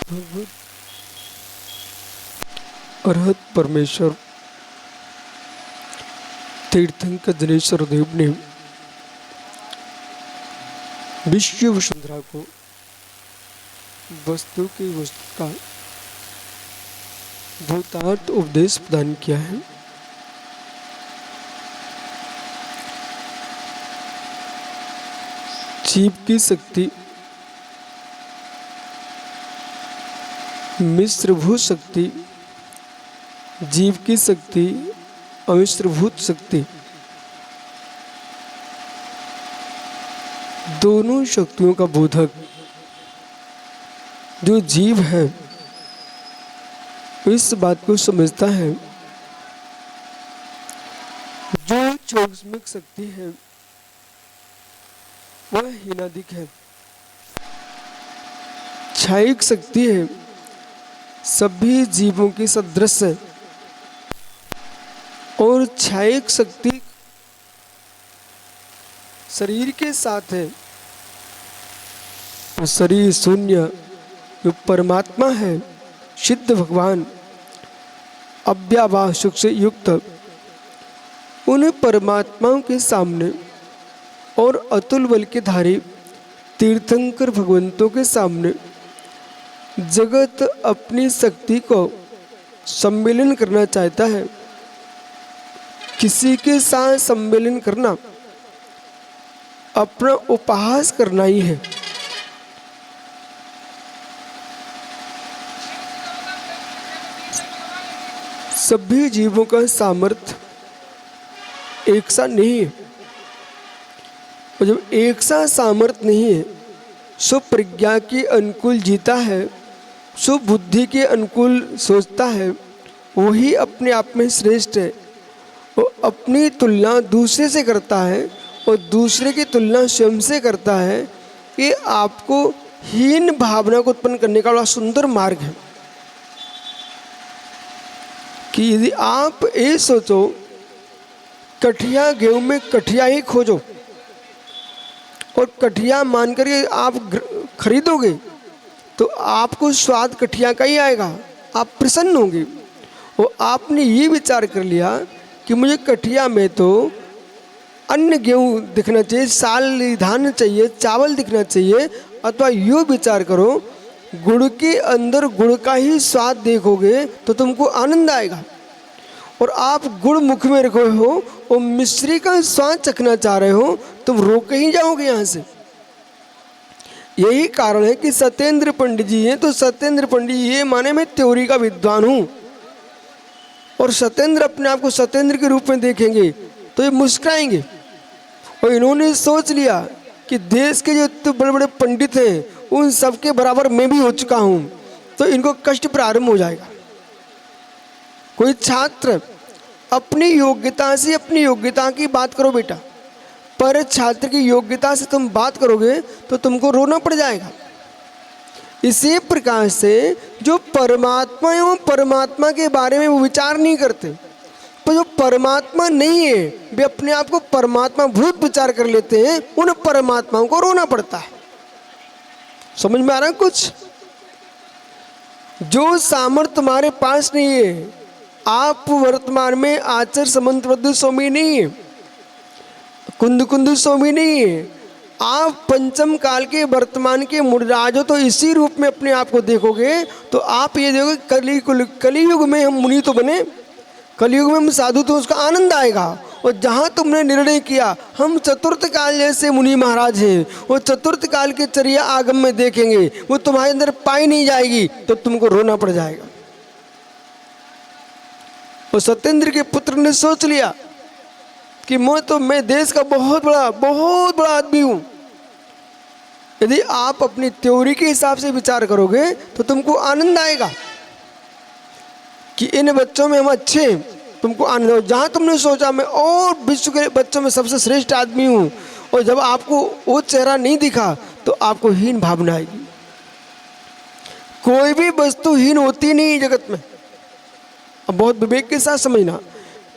भगवत अरहत परमेश्वर तीर्थंकर जनेश्वर देव ने विश्व वसुंधरा को वस्तु की वस्तु का भूतार्थ उपदेश प्रदान किया है। जीव की शक्ति मिश्रभूत शक्ति, जीव की शक्ति अमिश्रभूत शक्ति, दोनों शक्तियों का बोधक जो जीव है इस बात को समझता है। जो चौगस्मिक शक्ति है वह हीनादिक है। क्षयिक शक्ति है सभी जीवों की सदृश है और क्षयिक शक्ति शरीर के साथ है। तो शरीर शून्य जो परमात्मा है, सिद्ध भगवान अव्याभास सुख से युक्त, उन परमात्माओं के सामने और अतुल बल के धारी तीर्थंकर भगवंतों के सामने जगत अपनी शक्ति को सम्मेलन करना चाहता है। किसी के साथ सम्मेलन करना अपना उपहास करना ही है। सभी जीवों का सामर्थ्य एक सा नहीं है। और जब एक सा सामर्थ्य नहीं है, सो प्रज्ञा के अनुकूल जीता है, सो बुद्धि के अनुकूल सोचता है, वही अपने आप में श्रेष्ठ है। वो अपनी तुलना दूसरे से करता है और दूसरे की तुलना स्वयं से करता है। ये आपको हीन भावना को उत्पन्न करने का बड़ा सुंदर मार्ग है कि यदि आप ये सोचो कठिया गेहूं में कठिया ही खोजो और कठिया मान करके आप खरीदोगे तो आपको स्वाद कठिया का ही आएगा, आप प्रसन्न होंगे। और आपने ये विचार कर लिया कि मुझे कठिया में तो अन्य गेहूं दिखना चाहिए, साल धान चाहिए, चावल दिखना चाहिए। अथवा यूँ विचार करो गुड़ के अंदर गुड़ का ही स्वाद देखोगे तो तुमको आनंद आएगा। और आप गुड़ मुख में रखे हो और मिश्री का स्वाद चखना चाह रहे हो, तुम रोक ही जाओगे यहाँ से। यही कारण है कि सत्येंद्र पंडित जी हैं तो सत्येंद्र पंडित ये माने मैं त्योरी का विद्वान हूँ, और सत्येंद्र अपने आप को सत्येंद्र के रूप में देखेंगे तो ये मुस्कुराएंगे। और इन्होंने सोच लिया कि देश के जो इतने बड़े बड़े पंडित हैं उन सबके बराबर मैं भी हो चुका हूँ, तो इनको कष्ट प्रारंभ हो जाएगा। कोई छात्र अपनी योग्यता से अपनी योग्यता की बात करो बेटा, पर छात्र की योग्यता से तुम बात करोगे तो तुमको रोना पड़ जाएगा। इसी प्रकार से जो परमात्मा एवं परमात्मा के बारे में वो विचार नहीं करते, पर जो परमात्मा नहीं है वे अपने आप को परमात्मा भूत विचार कर लेते हैं, उन परमात्माओं को रोना पड़ता है। समझ में आ रहा है कुछ? जो सामर्थ्य तुम्हारे पास नहीं है, आप वर्तमान में आचर समंतबद्ध स्वामी नहीं है, कुंद कुंद स्वामी नहीं है, आप पंचम काल के वर्तमान के मुनिराज हो। तो इसी रूप में अपने आप को देखोगे तो आप ये देखोगे कलियुग में हम मुनि तो बने, कलियुग में हम साधु, तो उसका आनंद आएगा। और जहाँ तुमने निर्णय किया हम चतुर्थ काल जैसे मुनि महाराज हैं, वो चतुर्थ काल के चर्या आगम में देखेंगे, वो तुम्हारे अंदर पाई नहीं जाएगी तो तुमको रोना पड़ जाएगा। और सत्येंद्र के पुत्र ने सोच लिया कि मैं देश का बहुत बड़ा आदमी हूँ। यदि आप अपनी थ्योरी के हिसाब से विचार करोगे तो तुमको आनंद आएगा कि इन बच्चों में हम अच्छे हैं, तुमको आनंद हो। जहाँ तुमने सोचा मैं और विश्व के बच्चों में सबसे श्रेष्ठ आदमी हूँ, और जब आपको वो चेहरा नहीं दिखा तो आपको हीन भावना आएगी। कोई भी वस्तु हीन होती नहीं जगत में। अब बहुत विवेक के साथ समझना,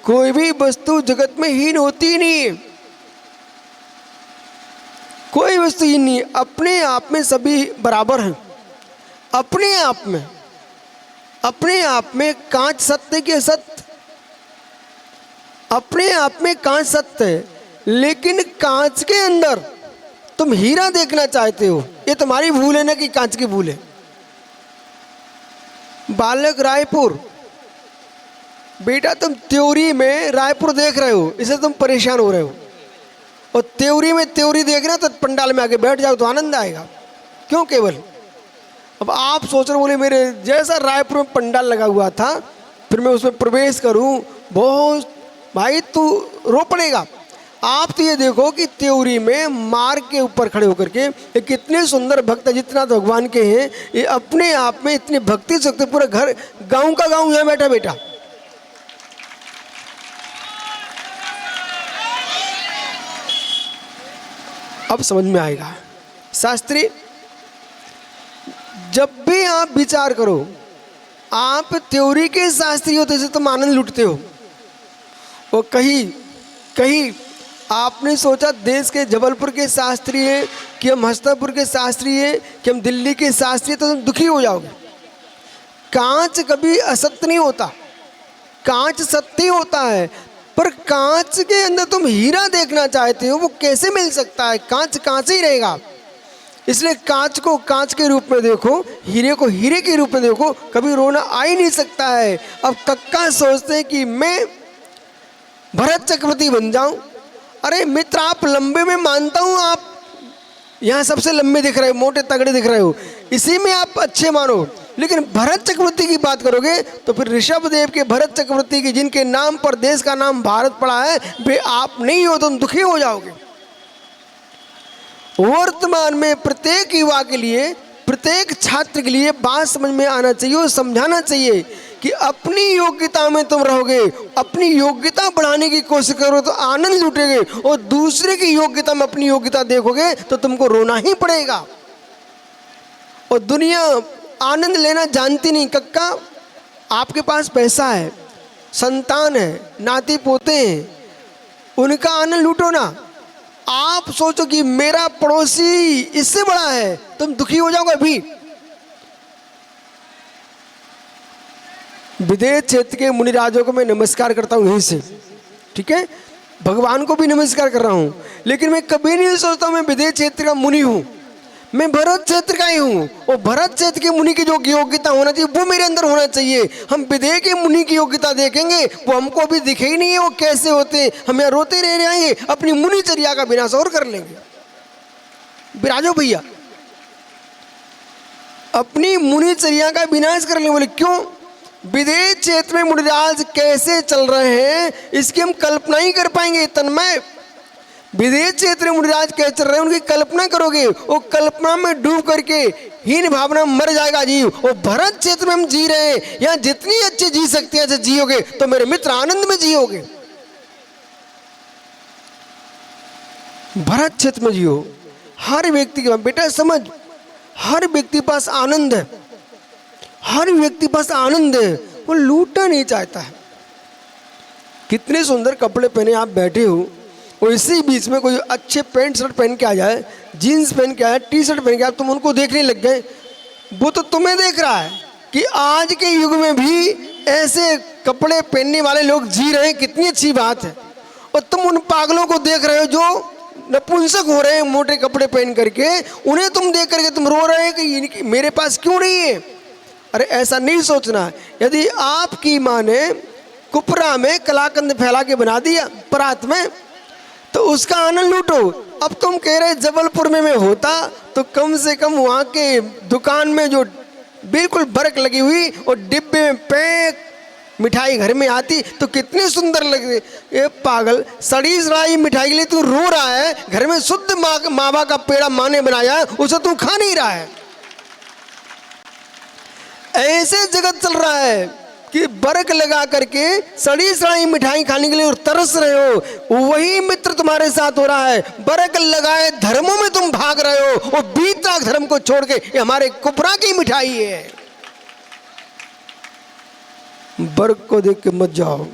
कोई भी वस्तु जगत में हीन होती ही नहीं है। कोई वस्तु हीन नहीं है, अपने आप में सभी बराबर हैं। अपने आप में कांच सत्य की असत्य, अपने आप में कांच सत्य है, लेकिन कांच के अंदर तुम हीरा देखना चाहते हो। ये तुम्हारी भूल है ना कि कांच की भूल है। बालक रायपुर, बेटा तुम त्योरी में रायपुर देख रहे हो, इससे तुम परेशान हो रहे हो। और त्योरी में त्योरी देखना तो पंडाल में आके बैठ जाओ तो आनंद आएगा। क्यों केवल? अब आप सोच रहे, बोले मेरे जैसा रायपुर में पंडाल लगा हुआ था, फिर मैं उसमें प्रवेश करूं, बहुत भाई तू रो पड़ेगा। आप तो ये देखो कि त्योरी में मार्ग के ऊपर खड़े होकर के ये कितने सुंदर भक्त, जितना तो भगवान के हैं, ये अपने आप में इतनी भक्ति सकते, पूरा घर गांव का गांव यहाँ बैठा बेटा। अब समझ में आएगा। शास्त्री, जब भी आप विचार करो, आप त्योरी के शास्त्री हो तो इसे तुम आनंद लूटते हो। और कहीं आपने सोचा देश के जबलपुर के शास्त्री हैं कि हम हस्तापुर के शास्त्री हैं कि हम दिल्ली के शास्त्री हैं, तो तुम दुखी हो जाओगे। कांच कभी असत्य नहीं होता, कांच सत्य होता है। पर कांच के अंदर तुम हीरा देखना चाहते हो, वो कैसे मिल सकता है? कांच कांच ही रहेगा। इसलिए कांच को कांच के रूप में देखो, हीरे को हीरे के रूप में देखो, कभी रोना आ ही नहीं सकता है। अब कक्का सोचते हैं कि मैं भरत चक्रवर्ती बन जाऊं। अरे मित्र, आप लंबे में मानता हूं, आप यहाँ सबसे लंबे दिख रहे हो, मोटे तगड़े दिख रहे हो, इसी में आप अच्छे मानो। लेकिन भरत चक्रवर्ती की बात करोगे तो फिर ऋषभ देव के भरत चक्रवर्ती की, जिनके नाम पर देश का नाम भारत पड़ा है, वे आप नहीं हो, तुम दुखी हो जाओगे। वर्तमान में प्रत्येक युवा के लिए, प्रत्येक छात्र के लिए बात समझ में आना चाहिए और समझाना चाहिए कि अपनी योग्यता में तुम रहोगे, अपनी योग्यता बढ़ाने की कोशिश करो तो आनंद लूटेगे, और दूसरे की योग्यता में अपनी योग्यता देखोगे तो तुमको रोना ही पड़ेगा। और दुनिया आनंद लेना जानती नहीं। कक्का, आपके पास पैसा है, संतान है, नाती पोते हैं, उनका आनंद लूटो ना। आप सोचो कि मेरा पड़ोसी इससे बड़ा है, तुम दुखी हो जाओगे। अभी विदेश क्षेत्र के मुनिराजों को मैं नमस्कार करता हूँ यहीं से, ठीक है, भगवान को भी नमस्कार कर रहा हूँ, लेकिन मैं कभी नहीं सोचता मैं विदेश क्षेत्र का मुनि हूँ। मैं भरत क्षेत्र का ही हूँ, और भरत क्षेत्र के मुनि की जो योग्यता होना चाहिए वो मेरे अंदर होना चाहिए। हम विदेश के मुनि की योग्यता देखेंगे, वो हमको अभी दिखे ही नहीं है वो कैसे होते हैं, हम यहाँ रोते रह जाएंगे, अपनी मुनिचर्या का विनाश और कर लेंगे। विराजो भैया, अपनी मुनिचर्या का विनाश कर लेंगे। बोले क्यों? विदेश क्षेत्र में मुनिराज कैसे चल रहे हैं इसकी हम कल्पना ही कर पाएंगे। तन्मय, विदेश क्षेत्र में मुनिराज कैसे चल रहे हैं उनकी कल्पना करोगे, वो कल्पना में डूब करके हीन भावना मर जाएगा जीव। और भरत क्षेत्र में हम जी रहे हैं, यहाँ जितनी अच्छी जी सकते हैं ऐसे जियोगे तो मेरे मित्र आनंद में जियोगे। भरत क्षेत्र में जियो। हर व्यक्ति के बेटा समझ, हर व्यक्ति के पास आनंद है, हर व्यक्ति के पास आनंद है, वो लूटना नहीं चाहता है। कितने सुंदर कपड़े पहने आप बैठे हो, और इसी बीच में कोई अच्छे पैंट शर्ट पहन के आ जाए, जीन्स पहन के आए, टी शर्ट पहन के आए, तुम उनको देखने लग गए। वो तो तुम्हें देख रहा है कि आज के युग में भी ऐसे कपड़े पहनने वाले लोग जी रहे हैं, कितनी अच्छी बात है। और तुम उन पागलों को देख रहे हो जो नपुंसक हो रहे हैं मोटे कपड़े पहन करके, उन्हें तुम देख करके तुम रो रहे हैं कि मेरे पास क्यों नहीं है। अरे ऐसा नहीं सोचना। यदि आपकी माँ ने कुपरा में कलाकंद फैला के बना दिया परात में, तो उसका आनंद लूटो। अब तुम कह रहे जबलपुर में मैं होता तो कम से कम वहाँ के दुकान में जो बिल्कुल बर्फ लगी हुई और डिब्बे में पैक मिठाई घर में आती तो कितनी सुंदर लगती। ये पागल, सड़ी सड़ाई मिठाई के लिए तू रो रहा है, घर में शुद्ध मावा का पेड़ा माँ ने बनाया उसे तू खा नहीं रहा है। ऐसे जगत चल रहा है कि बर्फ लगा करके सड़ी सड़ाई मिठाई खाने के लिए और तरस रहे हो। वही मित्र तुम्हारे साथ हो रहा है, बर्फ लगाए धर्मों में तुम भाग रहे हो, और बीतराग धर्म को छोड़ के ये हमारे कुपरा की मिठाई है। बर्फ को देख के मत जाओ,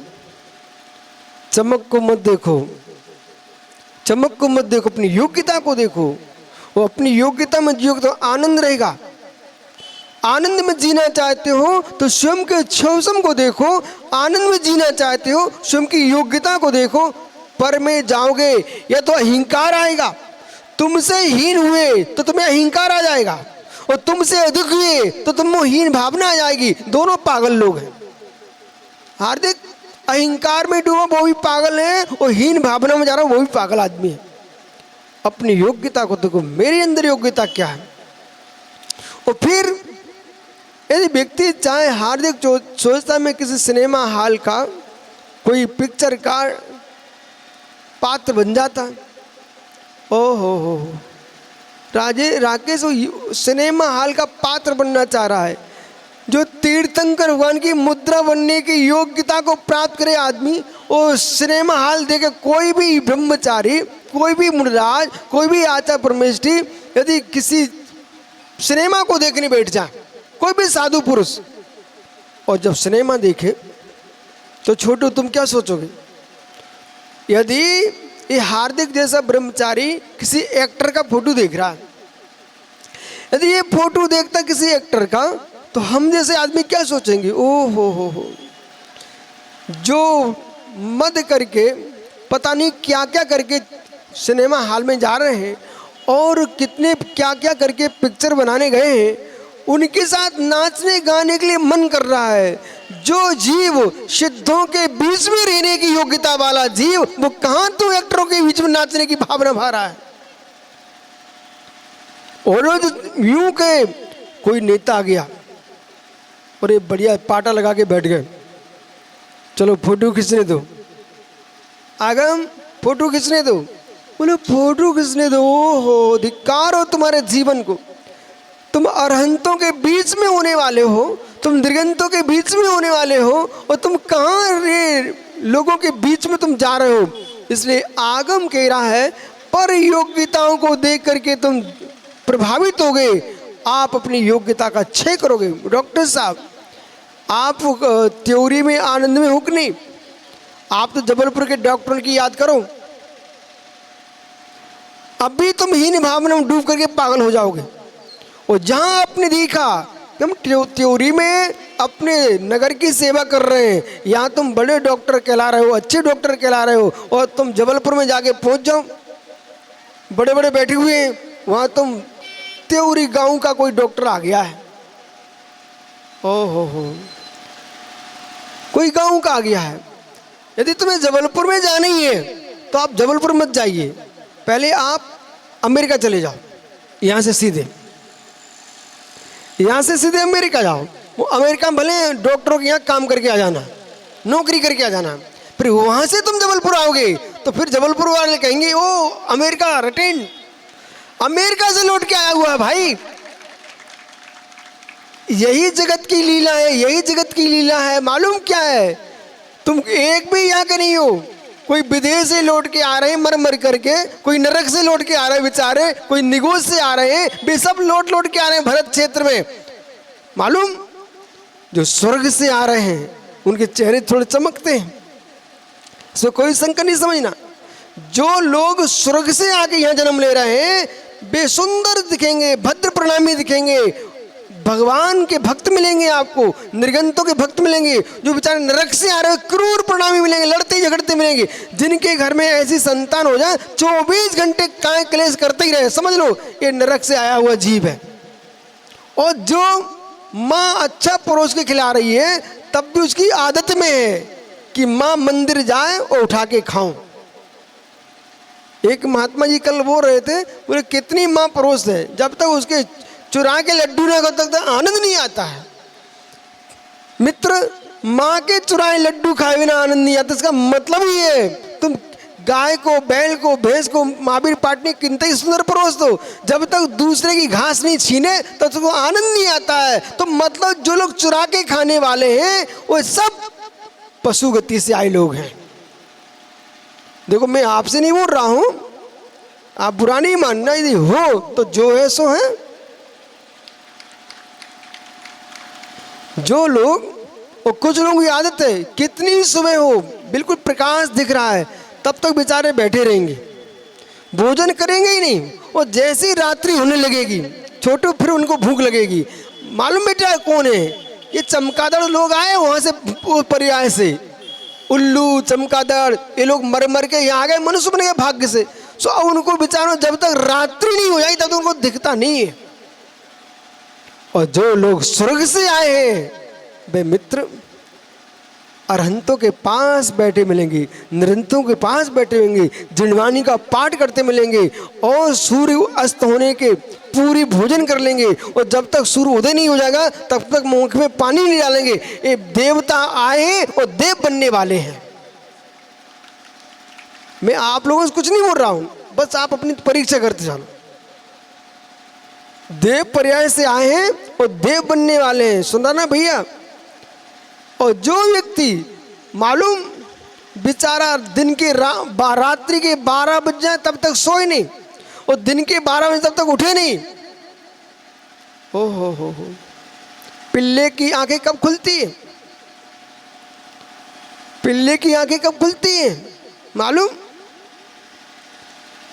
चमक को मत देखो, चमक को मत देखो, अपनी योग्यता को देखो। वो अपनी योग्यता में जियो तो आनंद रहेगा, आनंद में जीना चाहते हो तो स्वयं के शोषण को देखो, आनंद में जीना चाहते हो स्वयं की योग्यता को देखो। पर में जाओगे या तो अहंकार आएगा, तुमसे हीन हुए तो तुम्हें अहंकार आ जाएगा, और तुमसे अधिक हुए तो तुम हीन भावना आ जाएगी। दोनों पागल लोग हैं। हार्दिक अहंकार में डूबा वो भी पागल है, और हीन भावना में जा रहा वो भी पागल आदमी है। अपनी योग्यता को देखो, मेरे अंदर योग्यता क्या है। और फिर यदि व्यक्ति चाहे हार्दिक सोचता मैं किसी सिनेमा हॉल का कोई पिक्चर का पात्र बन जाता। ओ हो राकेश सिनेमा हॉल का पात्र बनना चाह रहा है। जो तीर्थंकर भगवान की मुद्रा बनने की योग्यता को प्राप्त करे आदमी, और सिनेमा हॉल देखे कोई भी ब्रह्मचारी, कोई भी मुनिराज, कोई भी आचार्य परमेष्ठी यदि किसी सिनेमा को देखने बैठ जाए, कोई भी साधु पुरुष, और जब सिनेमा देखे तो छोटू तुम क्या सोचोगे? यदि ये हार्दिक जैसा ब्रह्मचारी किसी एक्टर का फोटो देख रहा है, यदि ये फोटो देखता किसी एक्टर का, तो हम जैसे आदमी क्या सोचेंगे? ओ हो जो मद करके पता नहीं क्या क्या करके सिनेमा हॉल में जा रहे हैं, और कितने क्या क्या करके पिक्चर बनाने गए हैं, उनके साथ नाचने गाने के लिए मन कर रहा है। जो जीव सिद्धों के बीच में रहने की योग्यता वाला जीव, वो कहां तो एक्टरों के बीच में नाचने की भावना भा रहा है। और यूं के कोई नेता आ गया और ये बढ़िया पाटा लगा के बैठ गए, चलो फोटो खींचने दो, आगम फोटो खींचने दो। बोले फोटो खींचने दो? हो धिक्कार हो तुम्हारे जीवन को। तुम अरहंतों के बीच में होने वाले हो, तुम दिगंतों के बीच में होने वाले हो, और तुम कहाँ रे लोगों के बीच में तुम जा रहे हो। इसलिए आगम कह रहा है पर योग्यताओं को देख करके तुम प्रभावित होगे, आप अपनी योग्यता का क्षय करोगे। डॉक्टर साहब, आप थ्योरी में आनंद में हो कि नहीं? आप तो जबलपुर के डॉक्टर की याद करो, अभी तुम हीन भावना में डूब करके पागल हो जाओगे। और जहां आपने देखा कि हम थ्योरी में अपने नगर की सेवा कर रहे हैं, यहाँ तुम बड़े डॉक्टर कहला रहे हो, अच्छे डॉक्टर कहला रहे हो, और तुम जबलपुर में जाके पहुंच जाओ, बड़े बड़े बैठे हुए हैं, वहाँ तुम त्योरी गांव का कोई डॉक्टर आ गया है। ओ हो कोई गांव का आ गया है। यदि तुम्हें जबलपुर में जाना ही है तो आप जबलपुर मत जाइए, पहले आप अमेरिका चले जाओ, यहाँ से सीधे अमेरिका जाओ। वो अमेरिका में भले डॉक्टरों के यहाँ काम करके आ जाना, नौकरी करके आ जाना, फिर वहाँ से तुम जबलपुर आओगे तो फिर जबलपुर वाले कहेंगे ओ अमेरिका रिटेन, अमेरिका से लौट के आया हुआ है भाई। यही जगत की लीला है, यही जगत की लीला है। मालूम क्या है, तुम एक भी यहाँ के नहीं हो। कोई विदेश से लौट के आ रहे हैं मर मर करके, कोई नरक से लौट के आ रहे हैं बेचारे, कोई निगोज से आ रहे हैं, वे सब लौट के आ रहे हैं भरत क्षेत्र में। मालूम, जो स्वर्ग से आ रहे हैं उनके चेहरे थोड़े चमकते हैं, इसमें कोई शंका नहीं समझना। जो लोग स्वर्ग से आके यहाँ जन्म ले रहे हैं वे सुंदर दिखेंगे, भद्र प्रणामी दिखेंगे, भगवान के भक्त मिलेंगे आपको, निर्गंतों के भक्त मिलेंगे। जो बेचारे नरक से आ रहे हैं क्रूर प्रणामी मिलेंगे, लड़ते झगड़ते मिलेंगे। जिनके घर में ऐसी संतान हो जाए 24 घंटे काय क्लेश करते ही रहे, समझ लो ये नरक से आया हुआ जीव है। और जो माँ अच्छा परोस के खिला रही है तब भी उसकी आदत में है कि माँ मंदिर जाए और उठा के खाऊं। एक महात्मा जी कल बोल रहे थे, बोले कितनी माँ परोस है, जब तक उसके चुरा के लड्डू ना तब तक आनंद नहीं आता है। मित्र, माँ के चुराए लड्डू खाए बिना आनंद नहीं आता। इसका मतलब ही है तुम गाय को, बैल को, भैंस को महावीर पाटनी कितने ही सुंदर परोस दो, जब तक दूसरे की घास नहीं छीने तब तक आनंद नहीं आता है। तो मतलब जो लोग चुरा के खाने वाले हैं वो सब पशु गति से आए लोग हैं। देखो मैं आपसे नहीं बोल रहा हूं, आप बुरा नहीं मानना, यदि हो तो जो है सो है। जो लोग, और कुछ लोगों की आदत है कितनी सुबह हो बिल्कुल प्रकाश दिख रहा है तब तक बेचारे बैठे रहेंगे, भोजन करेंगे ही नहीं। और जैसी रात्रि होने लगेगी छोटू फिर उनको भूख लगेगी। मालूम बेटा कौन है? ये चमगादड़ लोग आए वहां से, पर्याय से, उल्लू चमगादड़, ये लोग मर मर के यहाँ आ गए, मनुष्य बन गए भाग्य से। सो अब उनको बेचारों जब तक रात्रि नहीं हो जाएगी तब तक उनको दिखता नहीं है। और जो लोग स्वर्ग से आए हैं वे मित्र अरहंतों के पास बैठे मिलेंगे, निरंतों के पास बैठे होंगे, जिनवाणी का पाठ करते मिलेंगे और सूर्य अस्त होने के पूरी भोजन कर लेंगे। और जब तक सूर्य उदय नहीं हो जाएगा तब तक मुख में पानी नहीं डालेंगे। ये देवता आए हैं और देव बनने वाले हैं। मैं आप लोगों से कुछ नहीं बोल रहा हूं, बस आप अपनी परीक्षा करते जानो। देव पर्याय से आए हैं और देव बनने वाले हैं, सुना ना भैया। और जो व्यक्ति मालूम बेचारा दिन के रात्रि के 12 बज जाए तब तक सोए नहीं और दिन के 12 बजे तब तक उठे नहीं, हो पिल्ले की आंखें कब खुलती है? पिल्ले की आंखें कब खुलती हैं मालूम?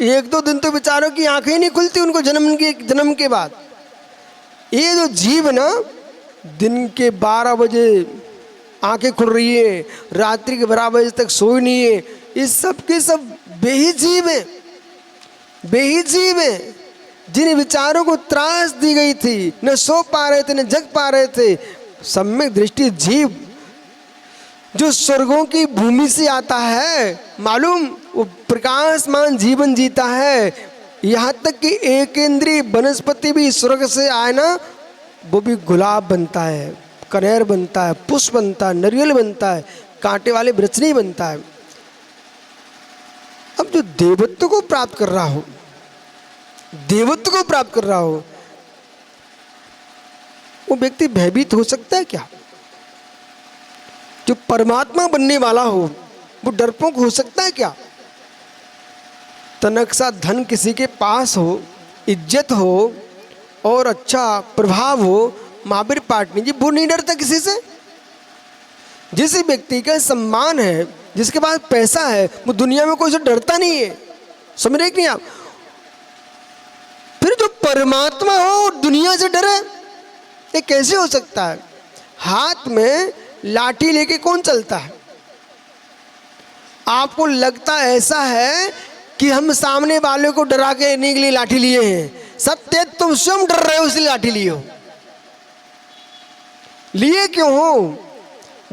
1-2 दिन तो बेचारों की आंखें नहीं खुलती उनको जन्म के बाद। ये जो जीव ना दिन के 12 बजे आंखें खुल रही है, रात्रि के 12 बजे तक सोई नहीं है, इस सब के सब बेहीजीव है, बेहीजीव है, जिन विचारों को त्रास दी गई थी, न सो पा रहे थे न जग पा रहे थे। सम्यक दृष्टि जीव जो स्वर्गों की भूमि से आता है मालूम, वो प्रकाशमान जीवन जीता है। यहाँ तक कि एक इंद्रिय वनस्पति भी स्वर्ग से आए ना, वो भी गुलाब बनता है, कनेर बनता है, पुष्प बनता है, नारियल बनता है, कांटे वाले वृक्ष नहीं बनता है। अब जो देवत्व को प्राप्त कर रहा हो, देवत्व को प्राप्त कर रहा हो, वो व्यक्ति भयभीत हो सकता है क्या? जो परमात्मा बनने वाला हो वो डरपोक हो सकता है क्या? तनक सा धन किसी के पास हो, इज्जत हो और अच्छा प्रभाव हो, महावीर पाटनी जी वो नहीं डरता किसी से। जिस व्यक्ति का सम्मान है, जिसके पास पैसा है, वो दुनिया में कोई से डरता नहीं है। समझ रहे कि नहीं आप? फिर जो परमात्मा हो दुनिया से डरे, ये कैसे हो सकता है? हाथ में लाठी लेके कौन चलता है? आपको लगता ऐसा है कि हम सामने वाले को डरा के लेने के लिए लाठी लिए हैं, सत्य तुम स्वयं डर रहे हो इसलिए लाठी लिए हो। लिए क्यों हो?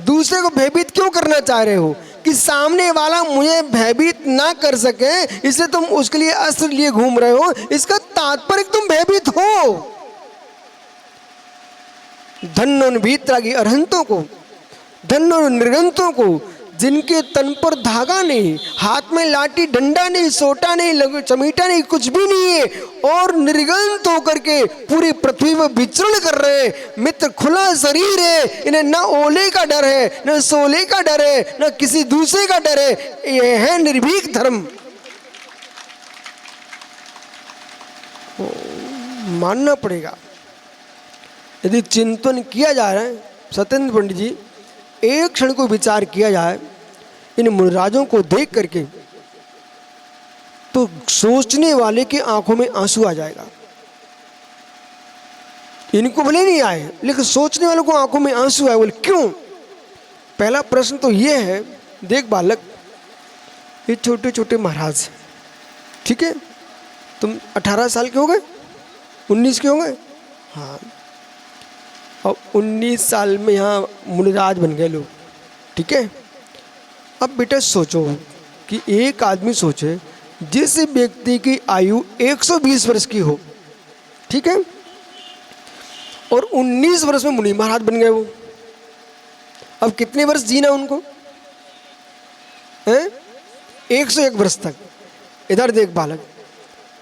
दूसरे को भयभीत क्यों करना चाह रहे हो? कि सामने वाला मुझे भयभीत ना कर सके इसलिए तुम उसके लिए अस्त्र लिए घूम रहे हो। इसका तात्पर्य तुम भयभीत हो। धन्य भीतरागी अरहंतों को, धन्य निर्गंतों को, जिनके तन पर धागा नहीं, हाथ में लाठी डंडा नहीं, सोटा नहीं, चमीटा नहीं, कुछ भी नहीं है, और निर्गंत होकर के पूरी पृथ्वी में विचरण कर रहे हैं। मित्र खुला शरीर है, इन्हें न ओले का डर है, न सोले का डर है, न किसी दूसरे का डर है। यह है निर्भीक धर्म। मानना पड़ेगा। यदि चिंतन किया जा रहा है सत्येंद्र पंडित जी, एक क्षण को विचार किया जाए इन मुनिराजों को देख करके, तो सोचने वाले के आंखों में आंसू आ जाएगा। इनको भले नहीं आए लेकिन सोचने वालों को आंखों में आंसू आए। बोले क्यों? पहला प्रश्न तो ये है, देख बालक, ये छोटे छोटे महाराज, ठीक है, तुम 18 साल के हो गए, 19 के हो गए, हाँ, और 19 साल में यहाँ मुनिराज बन गए लोग, ठीक है। अब बेटा सोचो कि एक आदमी सोचे जिस व्यक्ति की आयु 120 वर्ष की हो, ठीक है, और 19 वर्ष में मुनि महाराज बन गए वो। अब कितने वर्ष जीना उनको है? 101 वर्ष तक। इधर देख बालक,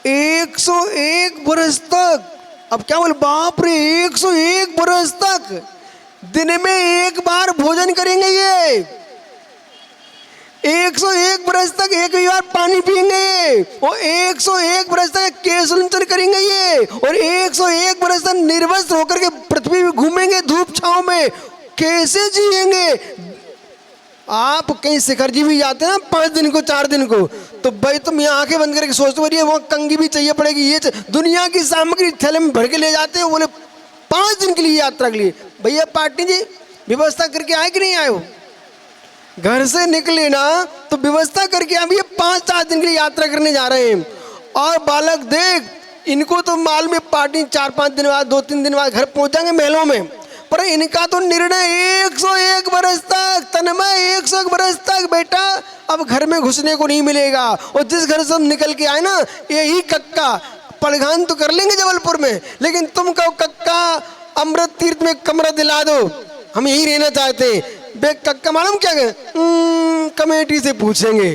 101 वर्ष तक। अब क्या बोले, बाप रे 101 वर्ष तक दिन में एक बार भोजन करेंगे ये, 101 वर्ष तक एक ही बार पानी पिएंगे, और 101 वर्ष तक केशुंचन करेंगे ये, और 101 वर्ष तक निर्वस्त्र होकर के पृथ्वी में घूमेंगे धूप छांव में। कैसे जिएंगे? आप कहीं शिखर जी भी जाते हैं ना 5 दिन को 4 दिन को, तो भाई तुम यहाँ आंखें बंद करके सोचते हो, वहाँ कंगी भी चाहिए पड़ेगी, ये दुनिया की सामग्री थैले में भर के ले जाते हैं। बोले 5 दिन के लिए यात्रा के लिए। भैया पाटिल जी व्यवस्था करके आए कि नहीं आए हो? घर से निकले ना तो व्यवस्था करके अब ये 5-4 दिन के लिए यात्रा करने जा रहे हैं। और बालक देख, इनको तो मालूम है पार्टी 4-5 दिन बाद 2-3 दिन बाद घर पहुंचाएंगे महलों में, पर इनका तो निर्णय 101 बरस तक, तन्मय 101 बरस तक बेटा अब घर में घुसने को नहीं मिलेगा। और जिस घर से हम निकल के आए ना, यही कक्का पड़घान तो कर लेंगे जबलपुर में, लेकिन तुम कहो कक्का अमृत तीर्थ में कमरा दिला दो, हम यही रहना चाहते हैं। बे कक्का मालूम क्या कमेटी से पूछेंगे।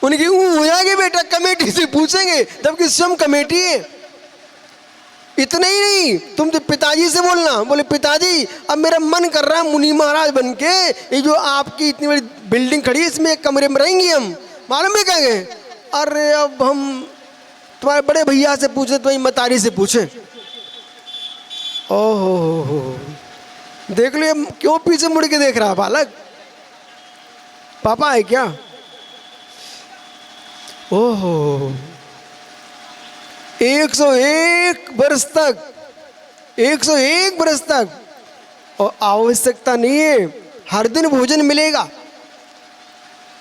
उनकी हो जाएगी बेटा, कमेटी से पूछेंगे, जबकि स्वयं कमेटी है। इतना ही नहीं, तुम तो पिताजी से बोलना, बोले पिताजी अब मेरा मन कर रहा है मुनि महाराज बन के ये जो आपकी इतनी बड़ी बिल्डिंग खड़ी है इसमें एक कमरे में रहेंगे हम। मालूम है कहेंगे, अरे अब हम तुम्हारे बड़े भैया से पूछे, तुम्हारी मतारी से पूछे। ओहो देख लो क्यों पीछे मुड़ के देख रहा बालक, पापा है क्या? ओहो 101 बरस तक, 101 बरस तक, और आवश्यकता नहीं है हर दिन भोजन मिलेगा।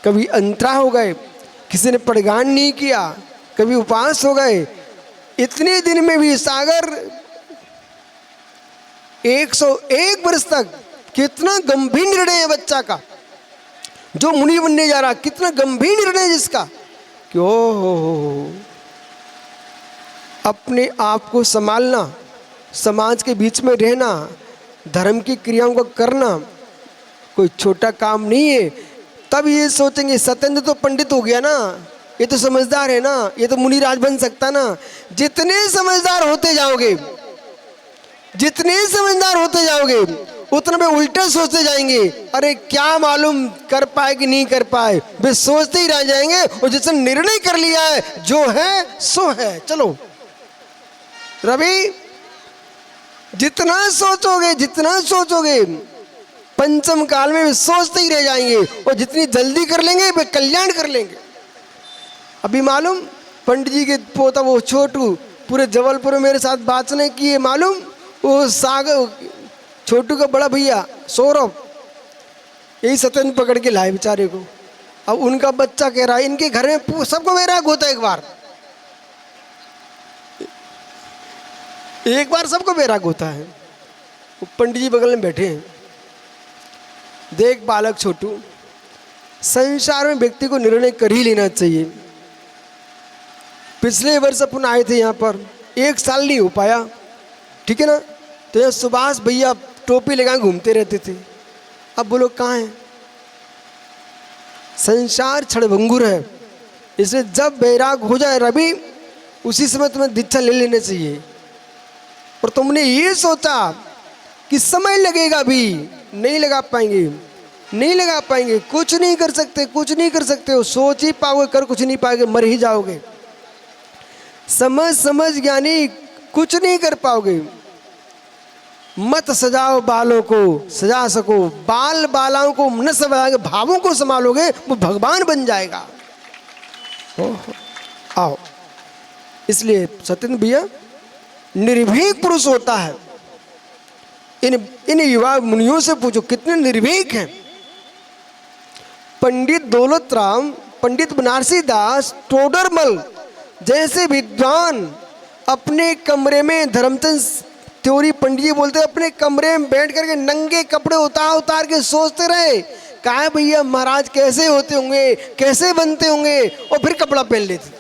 कभी अंतरा हो गए, किसी ने पड़गान नहीं किया, कभी उपवास हो गए, इतने दिन में भी सागर 101 वर्ष तक। कितना गंभीर निर्णय है बच्चा का, जो मुनि बनने जा रहा, कितना गंभीर निर्णय जिसका। क्यों अपने आप को संभालना, समाज के बीच में रहना, धर्म की क्रियाओं को करना कोई छोटा काम नहीं है। तब ये सोचेंगे सत्येंद्र तो पंडित हो गया ना, ये तो समझदार है ना, ये तो मुनिराज बन सकता ना। जितने समझदार होते जाओगे, जितने समझदार होते जाओगे, उतना में उल्टा सोचते जाएंगे, अरे क्या मालूम कर पाए कि नहीं कर पाए, वे सोचते ही रह जाएंगे। और जिसने निर्णय कर लिया है, जो है सो है। चलो रवि, जितना सोचोगे, जितना सोचोगे, पंचम काल में वे सोचते ही रह जाएंगे, और जितनी जल्दी कर लेंगे वे कल्याण कर लेंगे। अभी मालूम पंडित जी के पोता वो छोटू पूरे जबलपुर में मेरे साथ बात नहीं की है। मालूम वो सागर छोटू का बड़ा भैया सौरभ, यही सत्येंद्र पकड़ के लाए बेचारे को। अब उनका बच्चा कह रहा है इनके घर में सबको वैराग होता है, एक बार सबको वैराग होता है। वो पंडित जी बगल में बैठे हैं। देख बालक छोटू, संसार में व्यक्ति को निर्णय कर ही लेना चाहिए। पिछले वर्ष अपन आए थे यहाँ पर, 1 साल नहीं हो पाया, ठीक है ना। तो यहाँ सुभाष भैया टोपी लगा घूमते रहते थे। अब बोलो कहाँ हैं? संसार क्षणभंगुर है, इसलिए जब वैराग हो जाए रवि, उसी समय तुम्हें दीक्षा ले लेना चाहिए। और तुमने ये सोचा कि समय लगेगा, भी नहीं लगा पाएंगे, नहीं लगा पाएंगे, कुछ नहीं कर सकते, कुछ नहीं कर सकते हो। सोच ही पाओगे, कर कुछ नहीं पाओगे, मर ही जाओगे। समझ ज्ञानी कुछ नहीं कर पाओगे। मत सजाओ बालों को, सजा सको बाल बालाओं को न सजाओगे, भावों को संभालोगे, वो भगवान बन जाएगा। आओ, इसलिए सत्येंद्र भैया निर्भीक पुरुष होता है। इन युवा मुनियों से पूछो कितने निर्भीक हैं। पंडित दौलत राम, पंडित बनारसी दास, टोडरमल जैसे विद्वान अपने कमरे में, धर्मचंद त्योरी पंडित जी बोलते अपने कमरे में बैठ करके नंगे कपड़े उतार उतार के सोचते रहे, कहा भैया महाराज कैसे होते होंगे, कैसे बनते होंगे, और फिर कपड़ा पहन लेते।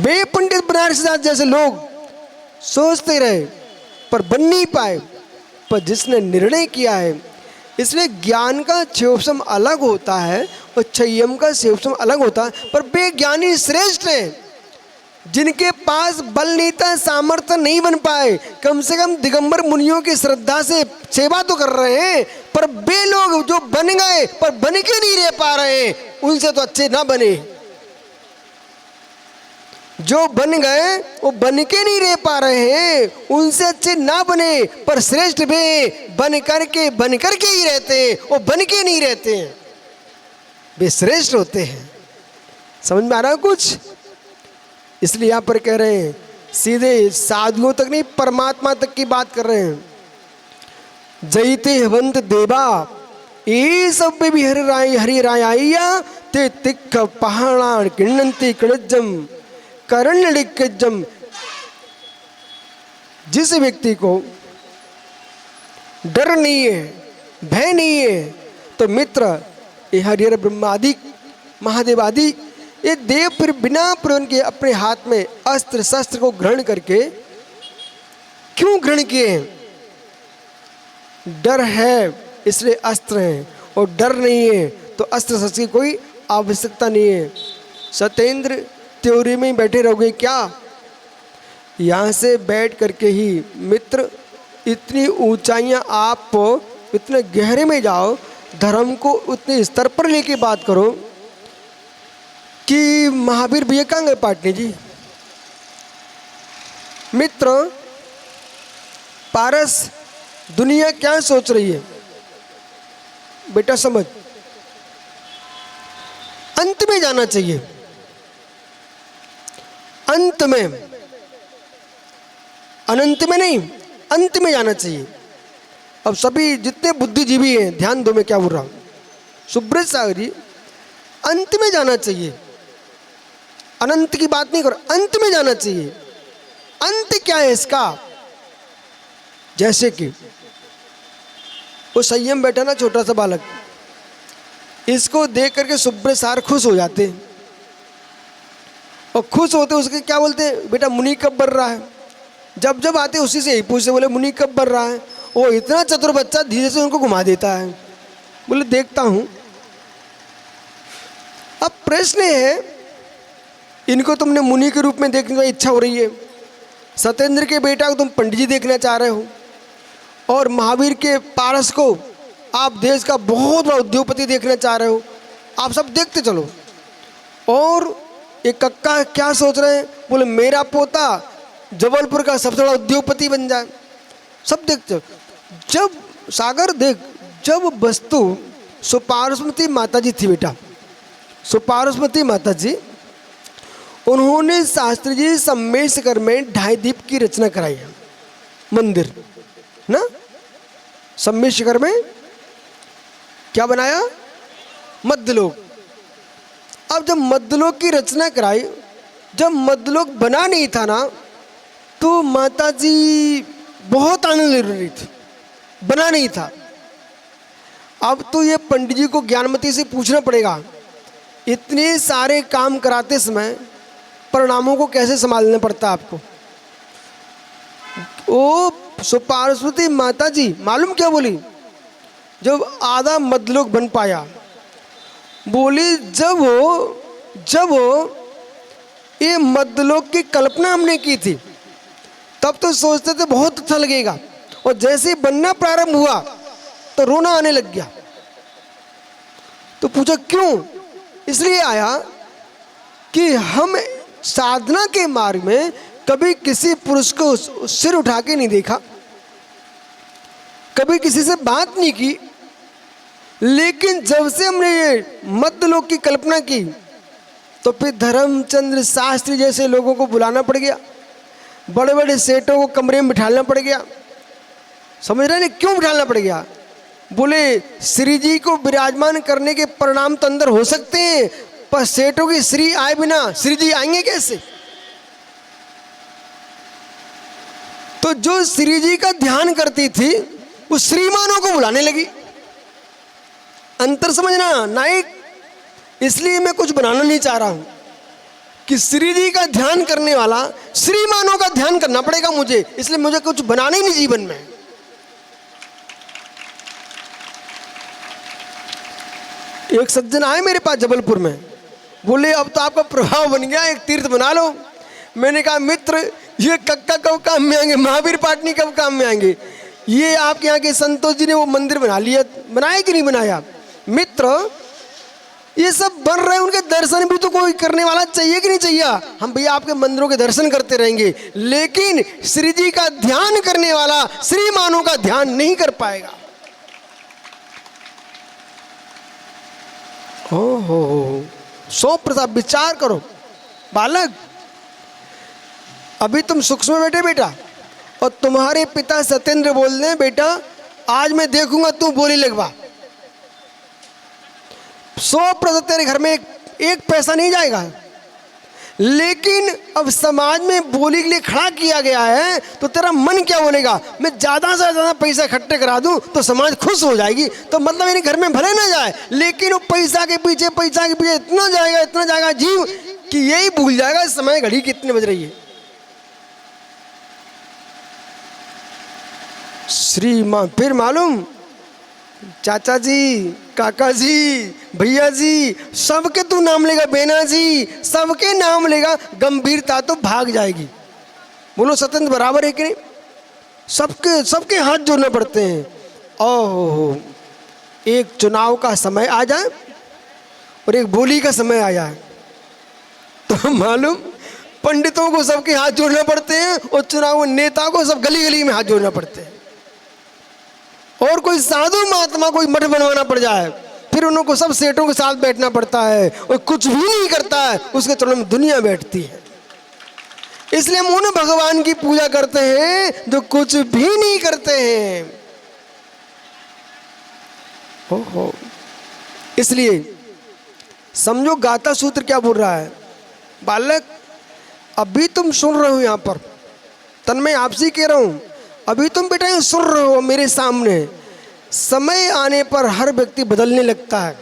बे पंडित बनारसी दास जैसे लोग सोचते रहे पर बन नहीं पाए। पर जिसने निर्णय किया है, इसलिए ज्ञान का सेवसम अलग होता है और संयम का सेवसम अलग होता है। पर वे ज्ञानी श्रेष्ठ हैं जिनके पास बल नहीं था, सामर्थ्य नहीं बन पाए, कम से कम दिगंबर मुनियों की श्रद्धा से सेवा तो कर रहे हैं। पर वे लोग जो बन गए पर बन के नहीं रह पा रहे हैं, उनसे तो अच्छे ना बने। जो बन गए वो बन के नहीं रह पा रहे हैं, उनसे अच्छे ना बने, पर श्रेष्ठ वे बन करके ही रहते हैं, वो बन के नहीं रहते हैं, वे श्रेष्ठ होते हैं। समझ में आ रहा है कुछ? इसलिए यहाँ पर कह रहे हैं, सीधे साधुओं तक नहीं, परमात्मा तक की बात कर रहे हैं। जयते हवंत देवा ये सब भी हरि राय आइया ते तिक्ख पहाड़ान किण्णन्ति कणज्जम करण्यडिक्कज्जम। जिस व्यक्ति को डर नहीं है, भय नहीं है, तो मित्र ये हरिहर ब्रह्मादि महादेव आदि ये देव फिर बिना प्रयोजन के अपने हाथ में अस्त्र शस्त्र को ग्रहण करके क्यों ग्रहण किए हैं? डर है इसलिए अस्त्र हैं, और डर नहीं है तो अस्त्र शस्त्र की कोई आवश्यकता नहीं है। सत्येंद्र त्योरी में ही बैठे रहोगे क्या? यहाँ से बैठ करके ही मित्र इतनी ऊंचाइयाँ, आप इतने गहरे में जाओ, धर्म को उतने स्तर पर लेके बात करो कि महावीर भैया कहाँ गए पाटनी जी? मित्र पारस दुनिया क्या सोच रही है बेटा? समझ, अंत में जाना चाहिए, अंत में, अनंत में नहीं, अंत में जाना चाहिए। अब सभी जितने बुद्धिजीवी हैं, ध्यान दो मैं क्या बोल रहा हूं, सुब्रत सागर जी, अंत में जाना चाहिए, अनंत की बात नहीं करो, अंत में जाना चाहिए। अंत क्या है इसका? जैसे कि वो संयम बैठा ना, छोटा सा बालक, इसको देख करके सुब्रत सार खुश हो जाते, और खुश होते उसके क्या बोलते, बेटा मुनि कब बन रहा है? जब जब आते उसी से यही पूछते, बोले मुनि कब बन रहा है? वो इतना चतुर बच्चा धीरे से उनको घुमा देता है, बोले देखता हूं। अब प्रश्न है, इनको तुमने मुनि के रूप में देखने की इच्छा हो रही है, सत्येंद्र के बेटा को तुम पंडित जी देखना चाह रहे हो, और महावीर के पारस को आप देश का बहुत बड़ा उद्योगपति देखना चाह रहे हो। आप सब देखते चलो। और एक कक्का क्या सोच रहे हैं, बोले मेरा पोता जबलपुर का सबसे बड़ा उद्योगपति बन जाए। सब देखते, जब सागर देख, जब वस्तु सुपार्श्वती माता जी थी बेटा, सुपार्श्वती माता जी, उन्होंने शास्त्री जी सम्मेशकर में 2.5 दीप की रचना कराई है, मंदिर ना, सम्मेशकर में क्या बनाया, मध्यलोक। अब जब मध्यलोक की रचना कराई, जब मध्यलोक बना नहीं था ना, तो माता जी बहुत आनंद ले रही थी, बना नहीं था। अब तो ये पंडित जी को ज्ञानमती से पूछना पड़ेगा, इतने सारे काम कराते समय परिणामों को कैसे संभालना पड़ता आपको। ओ सुपार्श्वती माता जी मालूम क्या बोली, जब आधा मध्यलोक बन पाया, बोली जब ये मध्यलोक की कल्पना हमने की थी, तब तो सोचते थे बहुत अच्छा लगेगा, और जैसे बनना प्रारंभ हुआ तो रोना आने लग गया। तो पूछा क्यों? इसलिए आया कि हम साधना के मार्ग में कभी किसी पुरुष को सिर उठा के नहीं देखा, कभी किसी से बात नहीं की, लेकिन जब से हमने ये मध्यलोक की कल्पना की, तो फिर धर्मचंद्र शास्त्री जैसे लोगों को बुलाना पड़ गया, बड़े बड़े सेठों को कमरे में बिठाना पड़ गया। समझ रहे हैं क्यों बिठाना पड़ गया? बोले श्री जी को विराजमान करने के परिणाम तो अंदर हो सकते हैं, पर सेठों की श्री आए बिना श्री जी आएंगे कैसे? तो जो श्री जी का ध्यान करती थी उस श्रीमानों को बुलाने लगी। अंतर समझना नायक, इसलिए मैं कुछ बनाना नहीं चाह रहा हूं कि श्री जी का ध्यान करने वाला श्रीमानों का ध्यान करना पड़ेगा मुझे, इसलिए मुझे कुछ बनाना ही नहीं जीवन में। एक सज्जन आए मेरे पास जबलपुर में, बोले अब तो आपका प्रभाव बन गया, एक तीर्थ बना लो। मैंने कहा मित्र ये कक्का कब काम में आएंगे, महावीर पाटनी कब काम में आएंगे? ये आपके यहाँ के संतोष जी ने वो मंदिर बना लिया, बनाया कि नहीं बनाया? मित्र ये सब बन रहे हैं, उनके दर्शन भी तो कोई करने वाला चाहिए कि नहीं चाहिए? हम भैया आपके मंदिरों के दर्शन करते रहेंगे, लेकिन श्री जी का ध्यान करने वाला श्रीमानों का ध्यान नहीं कर पाएगा। हो 100% विचार करो बालक, अभी तुम सुख में बैठे बेटा, और तुम्हारे पिता सत्येंद्र बोल रहे हैं बेटा आज मैं देखूंगा तू बोली लगवा, 100% तेरे घर में एक पैसा नहीं जाएगा। लेकिन अब समाज में बोली के लिए खड़ा किया गया है तो तेरा मन क्या बोलेगा, मैं ज़्यादा से ज़्यादा पैसा इकट्ठे करा दूं तो समाज खुश हो जाएगी। तो मतलब मेरे घर में भले ना जाए, लेकिन वो पैसा के पीछे इतना जाएगा जीव कि यही भूल जाएगा समय घड़ी कितने बज रही है। श्री माँ फिर मालूम चाचा जी, काका जी, भैया जी, सबके तू नाम लेगा, बेना जी, सबके नाम लेगा, गंभीरता तो भाग जाएगी। बोलो सत्येंद्र बराबर है कि नहीं? सबके हाथ जोड़ने पड़ते हैं। ओहो, एक चुनाव का समय आ जाए और एक बोली का समय आ जाए तो मालूम पंडितों को सबके हाथ जोड़ने पड़ते हैं और चुनाव नेता को सब गली गली में हाथ जोड़ना पड़ते हैं। और कोई साधु महात्मा कोई मठ बनवाना पड़ जाए फिर उनको सब सेठों के साथ बैठना पड़ता है और कुछ भी नहीं करता है, उसके चरणों में दुनिया बैठती है। इसलिए हम उन भगवान की पूजा करते हैं जो कुछ भी नहीं करते हैं। हो इसलिए समझो गाथा सूत्र क्या बोल रहा है। बालक अभी तुम सुन रहे हो, यहाँ पर तन मैं आपसे कह रहा हूं, अभी तुम बेटा ये सुन रहे हो मेरे सामने। समय आने पर हर व्यक्ति बदलने लगता है,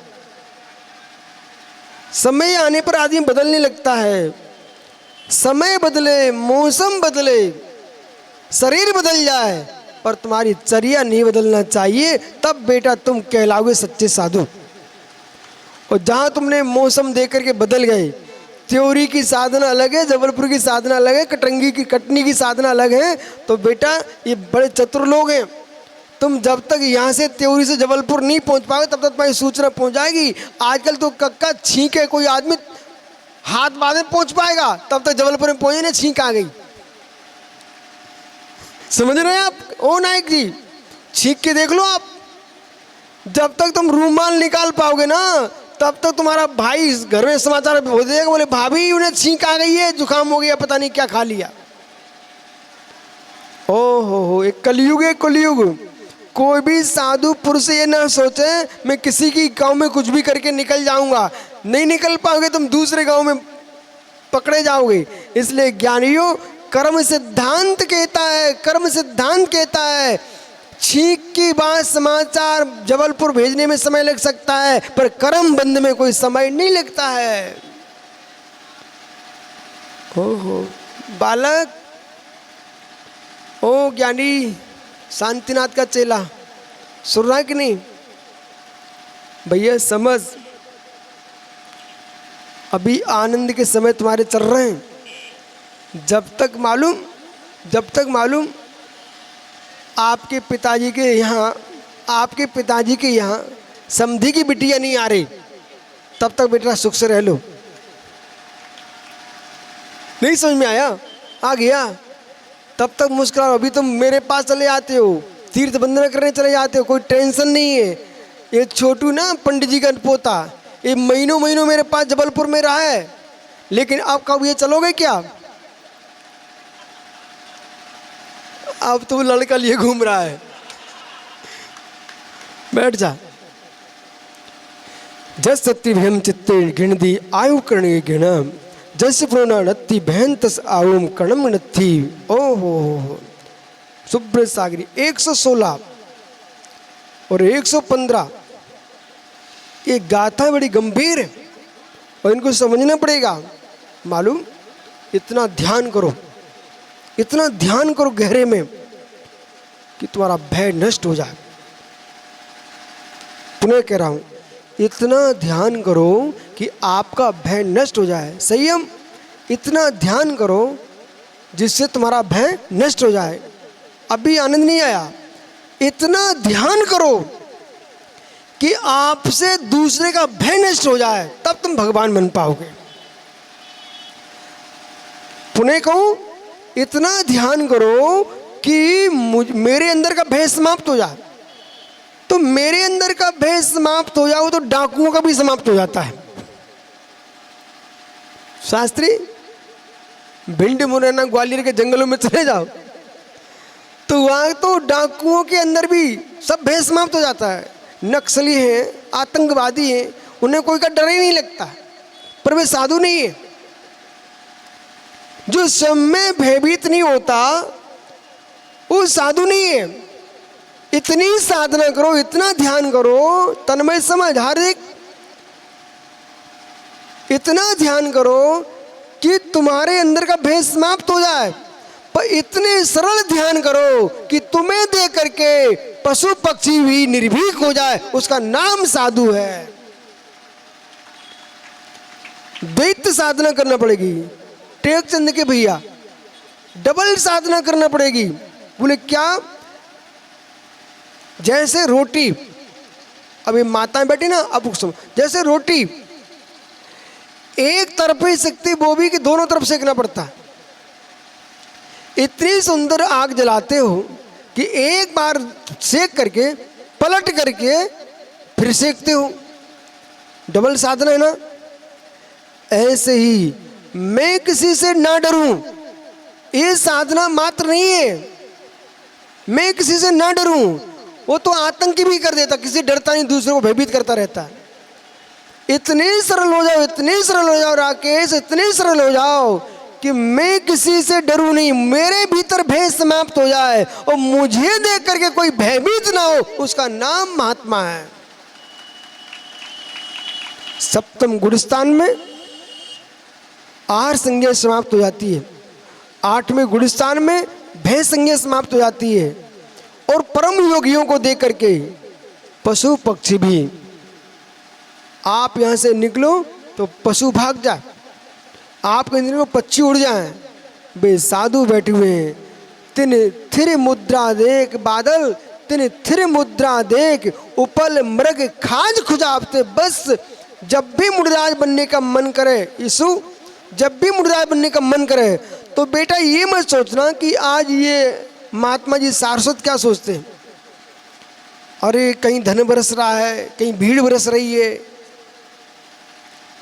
समय आने पर आदमी बदलने लगता है। समय बदले, मौसम बदले, शरीर बदल जाए, पर तुम्हारी चर्या नहीं बदलना चाहिए, तब बेटा तुम कहलाओगे सच्चे साधु। और जहाँ तुमने मौसम देकर के बदल गए, त्योरी की साधना अलग है, जबलपुर की साधना अलग है, कटनी की साधना अलग है, तो बेटा ये बड़े चतुर लोग हैं। तुम जब तक यहाँ से त्योरी से जबलपुर नहीं पहुँच पाओगे तब तक तुम्हारी सूचना पहुँच जाएगी। आजकल तो कक्का छींके कोई आदमी हाथ बाद में पहुँच पाएगा, तब तक जबलपुर में पहुँचे ना छींक आ गई। समझ रहे हैं आप? ओ नायक जी, छींक के देख लो आप। जब तक तुम रूमाल निकाल पाओगे ना तब तक तुम्हारा भाई घर में समाचार हो जाएगा, बोले भाभी उन्हें छींक आ गई है, जुकाम हो गया, पता नहीं क्या खा लिया। ओहो, एक कलयुग है, कलयुग। कोई भी साधु पुरुष ये ना सोचे मैं किसी की गांव में कुछ भी करके निकल जाऊंगा। नहीं निकल पाओगे, तुम दूसरे गांव में पकड़े जाओगे। इसलिए ज्ञानियों, कर्म सिद्धांत कहता है, कर्म सिद्धांत कहता है छींक की बात समाचार जबलपुर भेजने में समय लग सकता है, पर कर्म बंद में कोई समय नहीं लगता है। ओहो बालक, ओ ज्ञानी शांतिनाथ का चेला, सुन रहा है कि नहीं? भैया समझ, अभी आनंद के समय तुम्हारे चल रहे हैं। जब तक मालूम आपके पिताजी के यहाँ समधी की बिटिया नहीं आ रही, तब तक बेटा सुख से रह लो। नहीं समझ में आया? आ गया? तब तक मुस्कुराओ। अभी तुम मेरे पास चले आते हो, तीर्थ बंदना करने चले जाते हो, कोई टेंशन नहीं है। ये छोटू ना पंडित जी का पोता, ये महीनों मेरे पास जबलपुर में रहा है, लेकिन अब कब ये चलोगे क्या? अब तो लड़का लिए घूम रहा है। बैठ जा। जस सत्य भयम चित्ते गिणदी आयु करणे गिणम, जस प्रोना नत्थी बहन तस आउम कणम नत्थी। ओहो सुब्रत सागरी 116 और 115 ये गाथा बड़ी गंभीर है और इनको समझना पड़ेगा। मालूम, इतना ध्यान करो गहरे में कि तुम्हारा भय नष्ट हो जाए। पुनः कह रहा हूं, इतना ध्यान करो कि आपका भय नष्ट हो जाए। संयम, इतना ध्यान करो जिससे तुम्हारा भय नष्ट हो जाए। अभी आनंद नहीं आया? इतना ध्यान करो कि आपसे दूसरे का भय नष्ट हो जाए, तब तुम भगवान बन पाओगे। पुनः कहूं, इतना ध्यान करो कि मेरे अंदर का भय समाप्त हो जाए। तो मेरे अंदर का भय समाप्त हो जाओ तो डाकुओं का भी समाप्त हो जाता है। शास्त्री, भिंड मुरैना ग्वालियर के जंगलों में चले जाओ तो वहाँ तो डाकुओं के अंदर भी सब भय समाप्त हो जाता है। नक्सली हैं, आतंकवादी हैं, उन्हें कोई का डर ही नहीं लगता, पर वे साधु नहीं है। जो सब में भयभीत नहीं होता वो साधु नहीं है। इतनी साधना करो, इतना ध्यान करो, तन्मय समझ, हर एक इतना ध्यान करो कि तुम्हारे अंदर का भय समाप्त हो जाए। पर इतने सरल ध्यान करो कि तुम्हें देख करके पशु पक्षी भी निर्भीक हो जाए, उसका नाम साधु है। दैत्य साधना करना पड़ेगी। टेकचंद के भैया डबल साधना करना पड़ेगी। बोले क्या? जैसे रोटी, अभी माताएं बैठी ना, अब जैसे रोटी एक तरफ ही सेकती वो भी कि दोनों तरफ सेकना पड़ता है। इतनी सुंदर आग जलाते हो कि एक बार सेक करके पलट करके फिर सेकते हो। डबल साधना है ना। ऐसे ही मैं किसी से ना डरूं, ये साधना मात्र नहीं है। मैं किसी से ना डरूं, वो तो आतंकी भी कर देता, किसी डरता नहीं, दूसरे को भयभीत करता रहता है। इतने सरल हो जाओ, इतने सरल हो जाओ राकेश, इतने सरल हो जाओ कि मैं किसी से डरूं नहीं, मेरे भीतर भय समाप्त हो जाए और मुझे देख करके कोई भयभीत ना हो, उसका नाम महात्मा है। सप्तम गुणस्थान में आहार संज्ञा समाप्त हो जाती है। आठवें गुणस्थान में भय संज्ञा समाप्त हो जाती है। और परम योगियों को देख करके पशु पक्षी भी, आप यहां से निकलो तो पशु भाग जाए, आपके इंद्रियों में पक्षी उड़ जाए। बे साधु बैठे हुए हैं। तिन थिर मुद्रा देख बादल, तिन थिर मुद्रा देख उपल मृग खाज खुजाबते। बस जब भी मुर्दाज बनने का मन करे, यीशु जब भी मुर्दाज बनने का मन करे तो बेटा ये मत सोचना कि आज ये महात्मा जी सारस्वत क्या सोचते हैं, अरे कहीं धन बरस रहा है, कहीं भीड़ बरस रही है।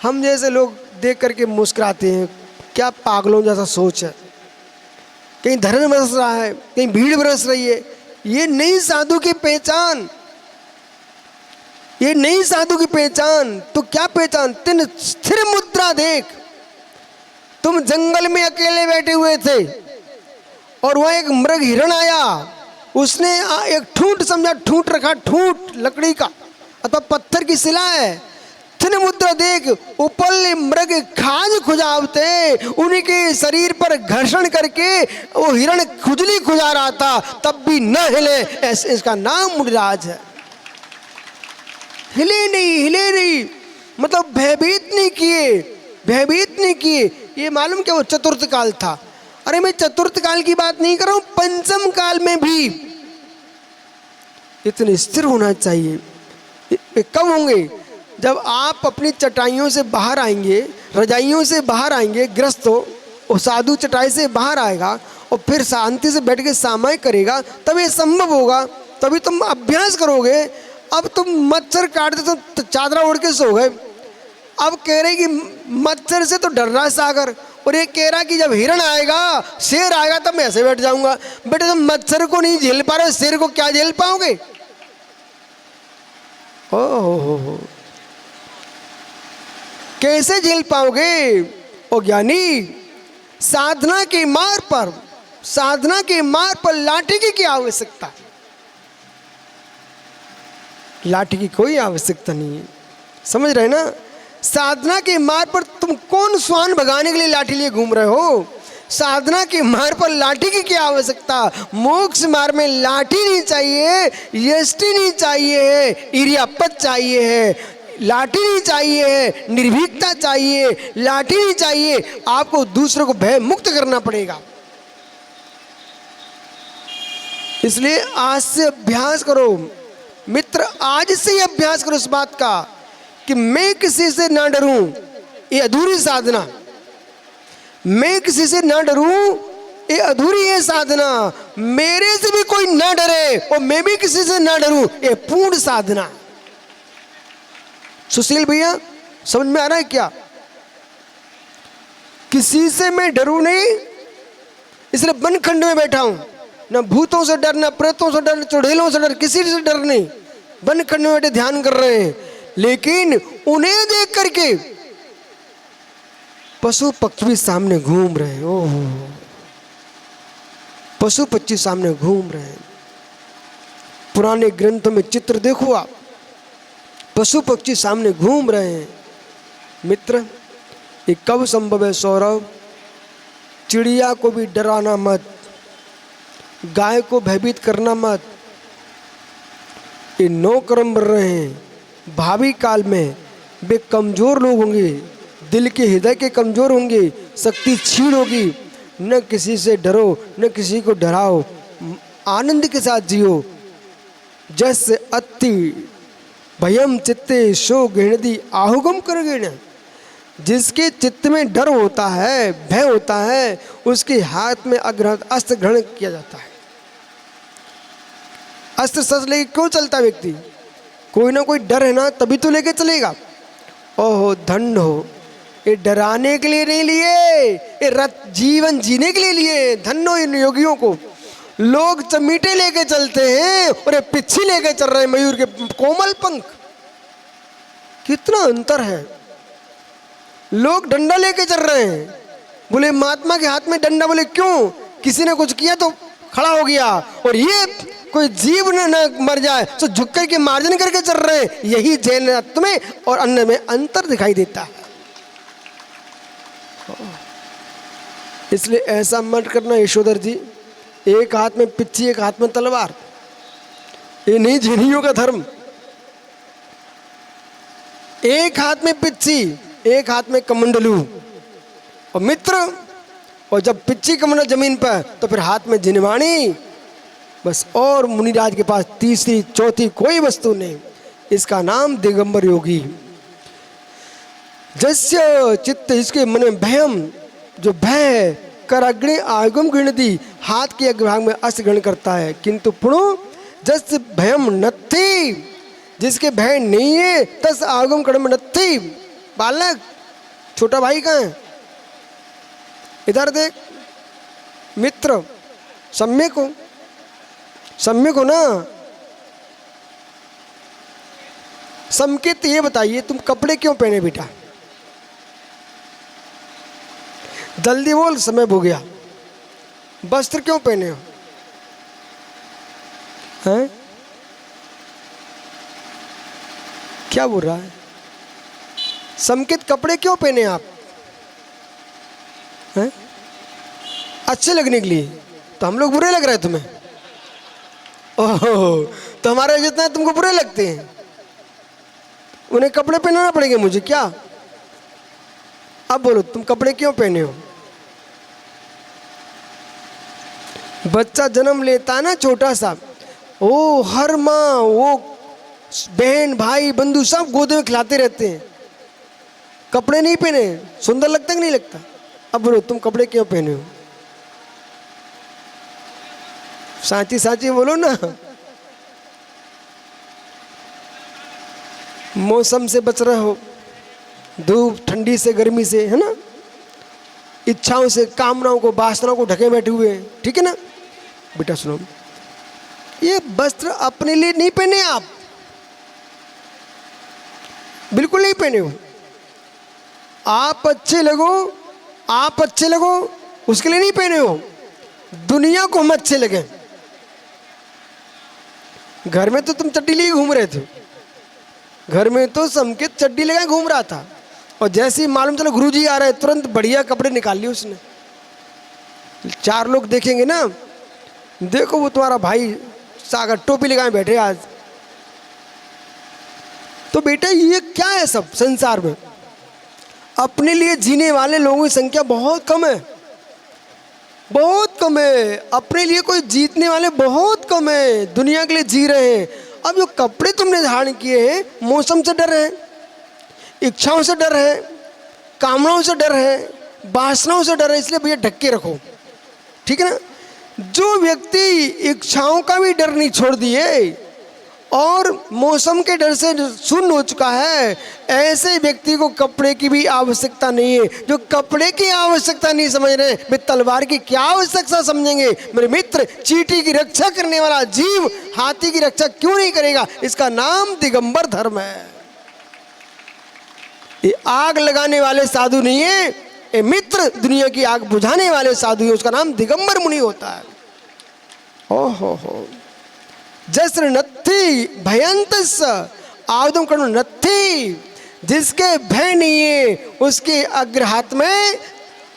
हम जैसे लोग देख करके मुस्कुराते हैं, क्या पागलों जैसा सोच है, कहीं धन बरस रहा है, कहीं भीड़ बरस रही है। ये नहीं साधु की पहचान, ये नहीं साधु की पहचान। तो क्या पहचान? तिन स्थिर मुद्रा देख। तुम जंगल में अकेले बैठे हुए थे और वहां एक मृग हिरण आया, उसने एक ठूंठ, समझा ठूंठ रखा, ठूंठ लकड़ी का अथवा पत्थर की शिला है। थिन मुद्रा देख उपल मृग खाज खुजावते, उन्हीं के शरीर पर घर्षण करके वो हिरण खुजली खुजा रहा था, तब भी न हिले। इसका नाम मुनिराज है। हिले नहीं, मतलब भयभीत नहीं किए, भयभीत नहीं किए। ये मालूम क्या वो चतुर्थ काल था। अरे मैं चतुर्थ काल की बात नहीं कर रहा हूं, पंचम काल में भी इतने स्थिर होना चाहिए। कब होंगे? जब आप अपनी चटाइयों से बाहर आएंगे, रजाइयों से बाहर आएंगे, ग्रस्त हो और साधु चटाई से बाहर आएगा और फिर शांति से बैठ के सामायिक करेगा, तब ये संभव होगा। तभी तुम अभ्यास करोगे। अब तुम मच्छर काटते तो चादरा ओढ़ के सो गए, अब कह रहे कि मच्छर से तो डर रहा है सागर, और ये कह रहा कि जब हिरण आएगा, शेर आएगा, तब मैं ऐसे बैठ जाऊंगा। बेटे तुम मच्छर को नहीं झेल पा रहे, शेर को क्या झेल पाओगे? हो कैसे झेल पाओगे? ओ ज्ञानी, साधना के मार्ग पर, साधना के मार्ग पर लाठी की क्या आवश्यकता? लाठी की कोई आवश्यकता नहीं है। समझ रहे ना? साधना के मार्ग पर तुम कौन स्वान भगाने के लिए लाठी लिए घूम रहे हो? साधना के मार्ग पर लाठी की क्या आवश्यकता? मोक्ष मार्ग में लाठी नहीं चाहिए, यष्टि नहीं चाहिए है, इरियापत चाहिए है, लाठी नहीं चाहिए है, निर्भीकता चाहिए, लाठी नहीं चाहिए। आपको दूसरों को भय मुक्त करना पड़ेगा। इसलिए आज से अभ्यास करो मित्र, आज से ही अभ्यास करो इस बात का कि मैं किसी से ना डरूं। ये अधूरी साधना, मैं किसी से ना डरूं, ये अधूरी है साधना। मेरे से भी कोई ना डरे और मैं भी किसी से ना डरूं, ये पूर्ण साधना। सुशील भैया समझ में आ रहा है क्या? किसी से मैं डरूं नहीं, इसलिए वन खंड में बैठा हूं। न भूतों से डर, न प्रेतों से डर, न चुड़ैलों से डर, किसी से डर नहीं। वन खंड में बैठे ध्यान कर रहे हैं, लेकिन उन्हें देख करके पशु पक्षी भी सामने घूम रहे हैं। ओह, पशु पक्षी सामने घूम रहे हैं। पुराने ग्रंथों में चित्र देखो आप, पशु पक्षी सामने घूम रहे हैं। मित्र, ये कब संभव है सौरभ? चिड़िया को भी डराना मत, गाय को भयभीत करना मत। ये 9 कर्म बढ़ रहे हैं। भावी काल में वे कमजोर लोग होंगे, दिल के हृदय के कमजोर होंगे, शक्ति क्षीण होगी। न किसी से डरो, न किसी को डराओ, आनंद के साथ जियो। जैसे अति भयम चित्ते शो गृहणति आहुगम कर गृण। जिसके चित्त में डर होता है, भय होता है, उसके हाथ में अस्त्र ग्रहण किया जाता है। अस्त्र शस्त्र लेके क्यों चलता व्यक्ति? कोई ना कोई डर है ना, तभी तो लेके चलेगा। ओहो धन्य हो, ये डराने के लिए नहीं लिए, ये रत जीवन जीने के लिए लिए। धन्य हो इन योगियों को। लोग चमीटे लेके चलते हैं और ये पिच्छी लेके चल रहे हैं, मयूर के कोमल पंख। कितना अंतर है। लोग डंडा लेके चल रहे हैं, बोले महात्मा के हाथ में डंडा, बोले क्यों? किसी ने कुछ किया तो खड़ा हो गया, और ये कोई जीव न मर जाए तो झुक कर के मार्जन करके चल रहे हैं। यही जैनत्व में और अन्य में अंतर दिखाई देता है। इसलिए ऐसा मत करना यशोधर जी, एक हाथ में पिच्ची, एक हाथ में तलवार। ये नहीं जिनियों का धर्म। एक हाथ में पिच्ची, एक हाथ में कमंडलू। और मित्र, और जब पिच्ची कमंडल जमीन पर, तो फिर हाथ में जिनवाणी। बस, और मुनिराज के पास तीसरी चौथी कोई वस्तु नहीं। इसका नाम दिगंबर योगी। जस्य चित्त, इसके मन में भयम, जो भय कर अग्नि आगम गृणति, हाथ के अग्रभाग में अस्त्र ग्रहण करता है। किंतु पुणु जस भयम नत्थि, जिसके भय नहीं है, तस आगम कर्म नत्थि। बालक, छोटा भाई कहाँ है? इधर देख। मित्र, सम्यक हो, सम्यक हो ना। संकेत ये बताइए, तुम कपड़े क्यों पहने बेटा? जल्दी बोल, समय हो गया। वस्त्र क्यों पहने हो? हैं? क्या बोल रहा है? संकेत, कपड़े क्यों पहने आप? हैं? अच्छे लगने के लिए। तो हम लोग बुरे लग रहे हैं तुम्हें? ओह, तो हमारे जितना तुमको बुरे लगते हैं। उन्हें कपड़े पहनाना पड़ेंगे मुझे क्या? अब बोलो, तुम कपड़े क्यों पहने हो? बच्चा जन्म लेता ना छोटा सा, ओ हर माँ, वो बहन भाई बंधु सब गोद में खिलाते रहते हैं। कपड़े नहीं पहने, सुंदर लगता कि नहीं लगता? अब बोलो, तुम कपड़े क्यों पहने हो? साची साची बोलो ना। मौसम से बच रहे हो, धूप ठंडी से गर्मी से, है ना, इच्छाओं से, कामनाओं को, वासनाओं को ढके बैठे हुए हैं। ठीक है ना बेटा? सुनो, ये वस्त्र अपने लिए नहीं पहने आप, बिल्कुल नहीं पहने हो। आप अच्छे लगो, आप अच्छे लगो, उसके लिए नहीं पहने हो। दुनिया को हम अच्छे लगे। घर में तो तुम चड्डी लिए घूम रहे थे, घर में तो संकेत चड्डी लगाए घूम रहा था, और जैसे ही मालूम चला गुरुजी आ रहे हैं, तुरंत बढ़िया कपड़े निकाल लिए उसने। 4 लोग देखेंगे ना, देखो वो तुम्हारा भाई सागर टोपी लगाए बैठे आज। तो बेटा, ये क्या है सब संसार में? अपने लिए जीने वाले लोगों की संख्या बहुत कम है, बहुत कम है। अपने लिए कोई जीतने वाले बहुत कम है, दुनिया के लिए जी रहे हैं। अब जो कपड़े तुमने धारण किए हैं, मौसम से डर है, इच्छाओं से डर है, कामनाओं से डर है, वासनाओं से डर है, इसलिए भैया ढक के रखो। ठीक है ना? जो व्यक्ति इच्छाओं का भी डर नहीं छोड़ दिए और मौसम के डर से सुन्न हो चुका है, ऐसे व्यक्ति को कपड़े की भी आवश्यकता नहीं है। जो कपड़े की आवश्यकता नहीं समझ रहे, वे तलवार की क्या आवश्यकता समझेंगे? मेरे मित्र, चींटी की रक्षा करने वाला जीव हाथी की रक्षा क्यों नहीं करेगा? इसका नाम दिगंबर धर्म है। ये आग लगाने वाले साधु नहीं है, ये मित्र दुनिया की आग बुझाने वाले साधु है, उसका नाम दिगंबर मुनि होता है। ओहो जस्र नत्थी भयंतस आयुधम कर्ण नत्थी, जिसके भय नहीं है उसके अग्रहात में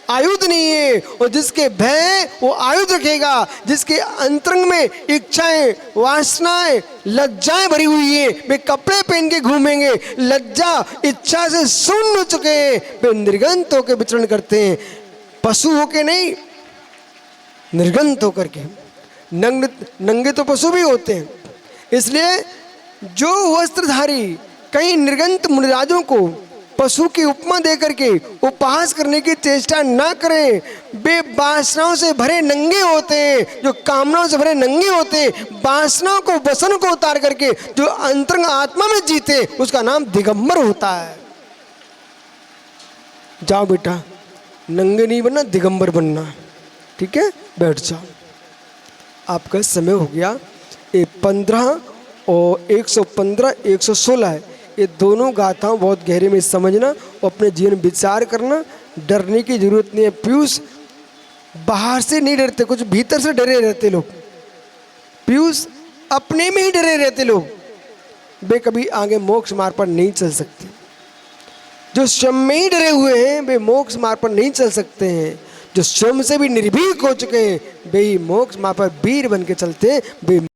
आयुध नहीं है, और जिसके भय वो आयुध रखेगा। जिसके अंतरंग में इच्छाएं, वासनाएं, लज्जाएं भरी हुई है, वे कपड़े पहन के घूमेंगे। लज्जा इच्छा से शून्य हो चुके हैं, वे निर्गंत होकर विचरण करते हैं, पशु होके नहीं, निर्गंत होकर के। नंगे तो पशु भी होते हैं। इसलिए जो वस्त्रधारी कई निर्गंत मुनिराजों को पशु की उपमा देकर के उपहास करने की चेष्टा ना करें। वे वासनाओं से भरे नंगे होते हैं, जो कामनाओं से भरे नंगे होते हैं। वासनाओं को, वसन को उतार करके जो अंतरंग आत्मा में जीते, उसका नाम दिगंबर होता है। जाओ बेटा, नंगे नहीं बनना, दिगंबर बनना, ठीक है? बैठ जाओ, आपका समय हो गया। ये 15 और 115 116 है, ये दोनों गाथाओं बहुत गहरे में समझना और अपने जीवन में विचार करना। डरने की जरूरत नहीं है। पीयूष बाहर से नहीं डरते, कुछ भीतर से डरे रहते लोग। पीयूष अपने में ही डरे रहते लोग, वे कभी आगे मोक्ष मार्ग पर नहीं चल सकते। जो स्वयं में ही डरे हुए हैं, वे मोक्ष मार्ग पर नहीं चल सकते हैं। जो स्वयं से भी निर्भीक हो चुके हैं, वे ही मोक्ष मार्ग पर वीर बन के चलते हैं। वे